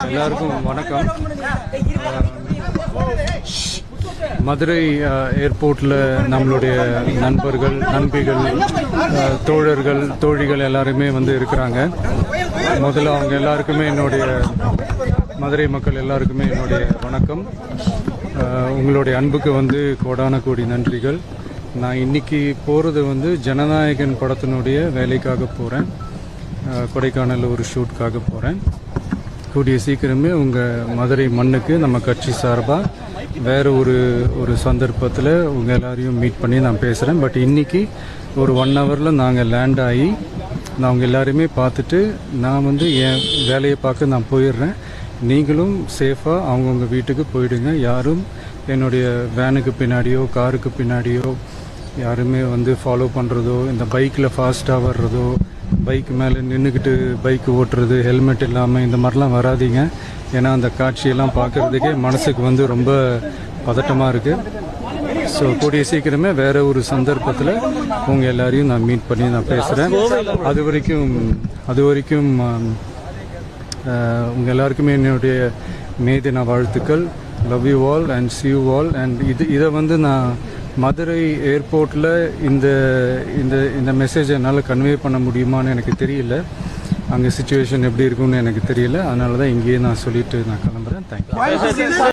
எல்லாருக்கும் வணக்கம். மதுரை ஏர்போர்ட்டில் நம்மளுடைய நண்பர்கள், நண்பிகள், தோழர்கள், தோழிகள் எல்லாருமே வந்து இருக்கிறாங்க. முதல்ல அவங்க எல்லாருக்குமே என்னுடைய மதுரை மக்கள் எல்லாருக்குமே என்னுடைய வணக்கம். உங்களுடைய அன்புக்கு வந்து கோடான கோடி நன்றிகள். நான் இன்னைக்கு போகிறது வந்து ஜனநாயகன் படத்தினுடைய வேலைக்காக போகிறேன். கொடைக்கானல் ஒரு ஷூட்காக போகிறேன். கூடிய சீக்கிரமே உங்கள் மதுரை மண்ணுக்கு நம்ம கட்சி சார்பாக வேறு ஒரு சந்தர்ப்பத்தில் உங்கள் எல்லாரையும் மீட் பண்ணி நான் பேசுகிறேன். பட் இன்றைக்கி ஒரு 1 ஹவரில் நாங்கள் லேண்ட் ஆகி நான் அவங்க எல்லாருமே பார்த்துட்டு நான் வந்து என் வேலையை பார்க்க நான் போயிடுறேன். நீங்களும் சேஃபாக அவங்கவுங்க வீட்டுக்கு போயிடுங்க. யாரும் என்னுடைய வேனுக்கு பின்னாடியோ காருக்கு பின்னாடியோ யாருமே வந்து ஃபாலோ பண்ணுறதோ, இந்த பைக்கில் ஃபாஸ்ட்டாக வர்றதோ, பைக் மேலே நின்றுக்கிட்டு பைக் ஓட்டுறது, ஹெல்மெட் இல்லாமல் இந்த மாதிரிலாம் வராதிங்க. ஏன்னா அந்த காட்சியெல்லாம் பார்க்குறதுக்கே மனசுக்கு வந்து ரொம்ப பதட்டமாக இருக்குது. ஸோ கூடிய சீக்கிரமே வேறு ஒரு சந்தர்ப்பத்தில் உங்கள் எல்லாரையும் நான் மீட் பண்ணி நான் பேசுகிறேன். அது வரைக்கும் உங்கள் எல்லாருக்குமே என்னுடைய மே தின வாழ்த்துக்கள். Love you all and see you all. And இதை வந்து நான் மதுரை ஏர்போர்ட்டில் இந்த மெசேஜை என்னால் கன்வே பண்ண முடியுமான்னு எனக்கு தெரியல. அங்கே சுச்சுவேஷன் எப்படி இருக்குன்னு எனக்கு தெரியல. அதனால தான் இங்கேயே நான் சொல்லிவிட்டு நான் கிளம்புறேன். தேங்க்யூ.